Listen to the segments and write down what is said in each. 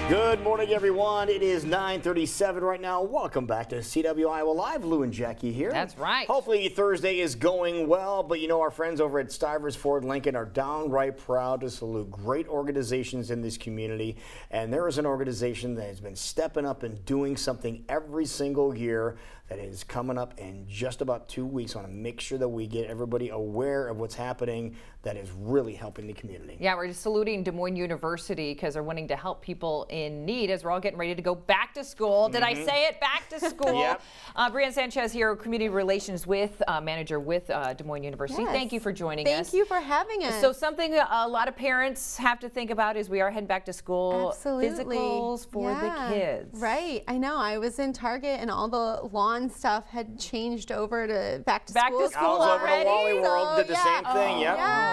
Good morning, everyone. It is 9:37 right now. Welcome back to CW Iowa Live. Lou and Jackie here. That's right. Hopefully Thursday is going well, but you know our friends over at Stivers Ford Lincoln are downright proud to salute great organizations in this community. And there is an organization that has been stepping up and doing something every single year that is coming up in just about 2 weeks. I want to make sure that we get everybody aware of what's happening that is really helping the community. Yeah, we're just saluting Des Moines University because they're wanting to help people in need as we're all getting ready to go back to school. Did I say it? Back to school. Yep. Brianna Sanchez here, Community Relations Manager with Des Moines University. Yes. Thank you for joining us. Thank you for having us. So something a lot of parents have to think about is we are heading back to school. Absolutely. Physicals for the kids. Right. I know. I was in Target and all the lawn stuff had changed over to back to school. Back to school I was over to already? Wally World, did the same thing. Yep. Yeah.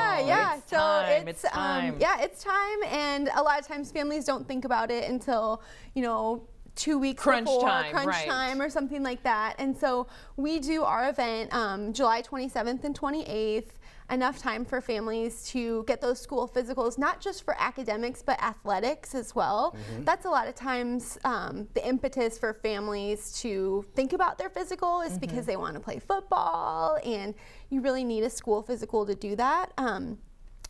It's So time. it's It's time. yeah, it's time, and a lot of times families don't think about it until 2 weeks Crunch before time, crunch right. time or something like that. And so we do our event July 27th and 28th. Enough time for families to get those school physicals, not just for academics, but athletics as well. That's a lot of times the impetus for families to think about their physical is because they want to play football, and you really need a school physical to do that.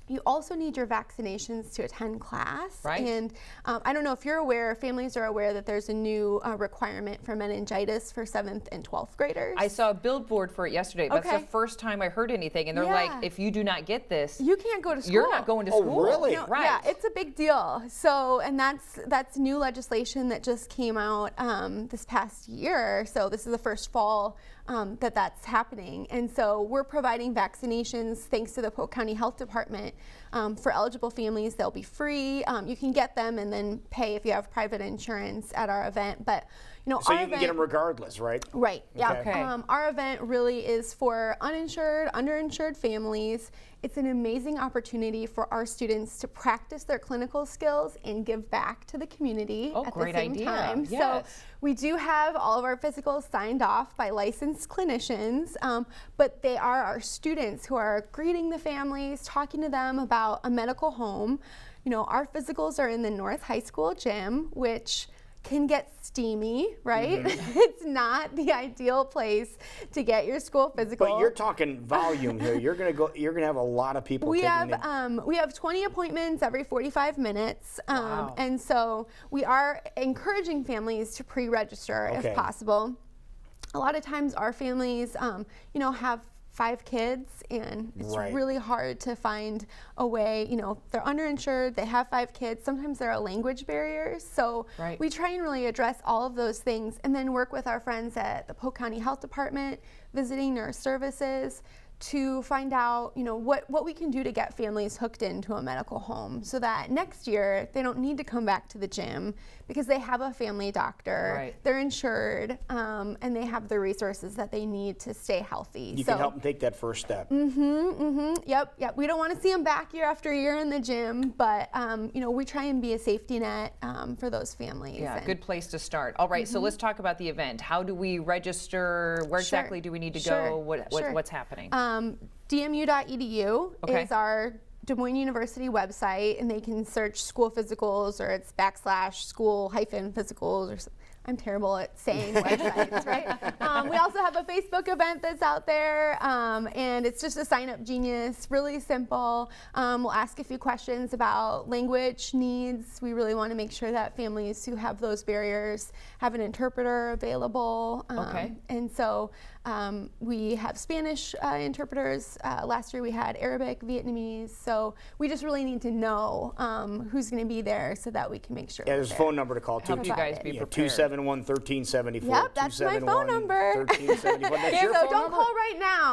You also need your vaccinations to attend class. Right. And I don't know if you're aware, families are aware that there's a new requirement for meningitis for 7th and 12th graders. I saw a billboard for it yesterday. That's Okay. the first time I heard anything. And they're Yeah. like, if you do not get this, You can't go to school. you're not going to Oh, school. really? No, Right. Yeah, it's a big deal. So, and that's new legislation that just came out this past year. So this is the first fall that's happening. And so we're providing vaccinations thanks to the Polk County Health Department. For eligible families, they'll be free. You can get them and then pay if you have private insurance at our event. But So our you can event, get them regardless, right? Right. Yeah. Okay. Our event really is for uninsured, underinsured families. It's an amazing opportunity for our students to practice their clinical skills and give back to the community Oh, at great the same idea. time. Yes. So we do have all of our physicals signed off by licensed clinicians, but they are our students who are greeting the families, talking to them about a medical home. Our physicals are in the North High School gym, which can get steamy, right? It's not the ideal place to get your school physical. But you're talking volume here. You're gonna have a lot of people. We taking have 20 appointments every 45 minutes, Wow. and so we are encouraging families to pre-register Okay. if possible. A lot of times our families, have 5 kids, and it's Right. really hard to find a way. They're underinsured, they have 5 kids. Sometimes there are language barriers, so Right. we try and really address all of those things, and then work with our friends at the Polk County Health Department, visiting nurse services, to find out, what we can do to get families hooked into a medical home so that next year they don't need to come back to the gym because they have a family doctor, Right. they're insured, and they have the resources that they need to stay healthy. You can help them take that first step. Yep. We don't want to see them back year after year in the gym, but we try and be a safety net for those families. Yeah, And- good place to start. All right, so let's talk about the event. How do we register? Where Sure. exactly do we need to Sure. go? Sure. What's happening? DMU.edu Okay. is our Des Moines University website, and they can search school physicals, or it's /school-physicals, or I'm terrible at saying websites, right? We also have a Facebook event that's out there, and it's just a sign up genius, really simple. We'll ask a few questions about language needs. We really want to make sure that families who have those barriers have an interpreter available. Okay. And so we have Spanish interpreters. Last year we had Arabic, Vietnamese. So we just really need to know who's going to be there so that we can make sure. Yeah, we're there's a there. phone number to call too. Help you guys be Yeah, prepared. 271-1374. Yep, that's my phone number. 1374. That's your So phone don't number? call right now.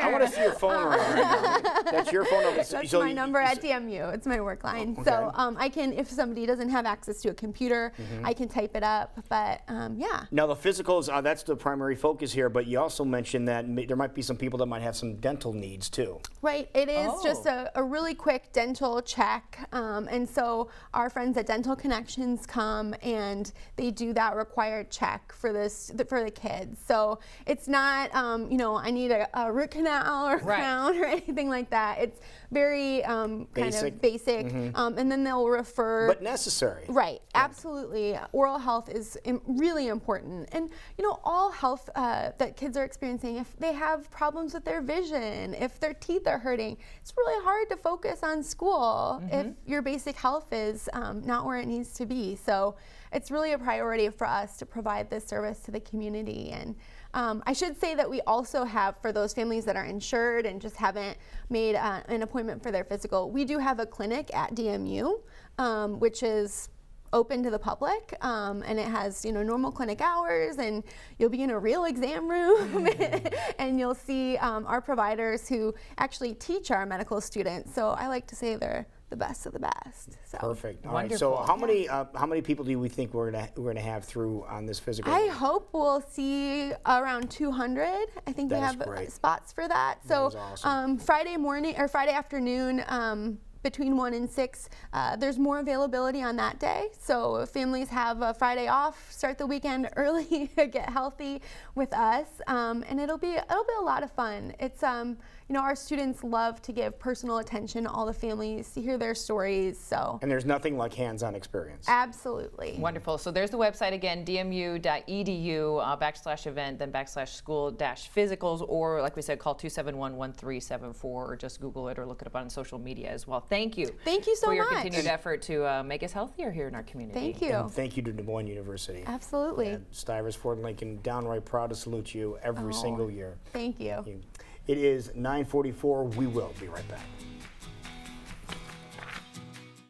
I want to see your phone right now. That's your phone number. That's my number at DMU. It's my work line. So I can, if somebody doesn't have access to a computer, I can type it up. But yeah. Now the physicals, that's the primary focus here, but you also mentioned that there might be some people that might have some dental needs too. Right, it is Oh. just a really quick dental check. And so our friends at Dental Connections come and they do that that required check for the kids. So it's not, you know, I need a root canal or crown or anything like that. It's very kind of basic, and then they'll refer. But necessary. Right, absolutely. Oral health is really important. And, you know, all health that kids are experiencing, if they have problems with their vision, if their teeth are hurting, it's really hard to focus on school if your basic health is not where it needs to be. So it's really a priority for us to provide this service to the community. And I should say that we also have, for those families that are insured and just haven't made an appointment for their physical, we do have a clinic at DMU, which is open to the public, and it has, you know, normal clinic hours, and you'll be in a real exam room and you'll see our providers who actually teach our medical students. So I like to say they're the best of the best. So. Perfect. All right. So how many people do we think we're gonna have through on this physical? I hope we'll see around 200. I think we have spots for that. So that is awesome. Friday morning or Friday afternoon, between 1 and 6, there's more availability on that day. So if families have a Friday off, start the weekend early, get healthy with us, and it'll be a lot of fun. It's you know, our students love to give personal attention to all the families, to hear their stories. So. And there's nothing like hands-on experience. Absolutely. Wonderful. So there's the website again, dmu.edu/event, then /school-physicals, or like we said, call 271-1374, or just Google it or look it up on social media as well. Thank you. Thank you so much. For your continued effort to make us healthier here in our community. Thank you. And thank you to Des Moines University. Absolutely. And Stivers Ford Lincoln, downright proud to salute you every single year. Thank you. It is 9:44. We will be right back.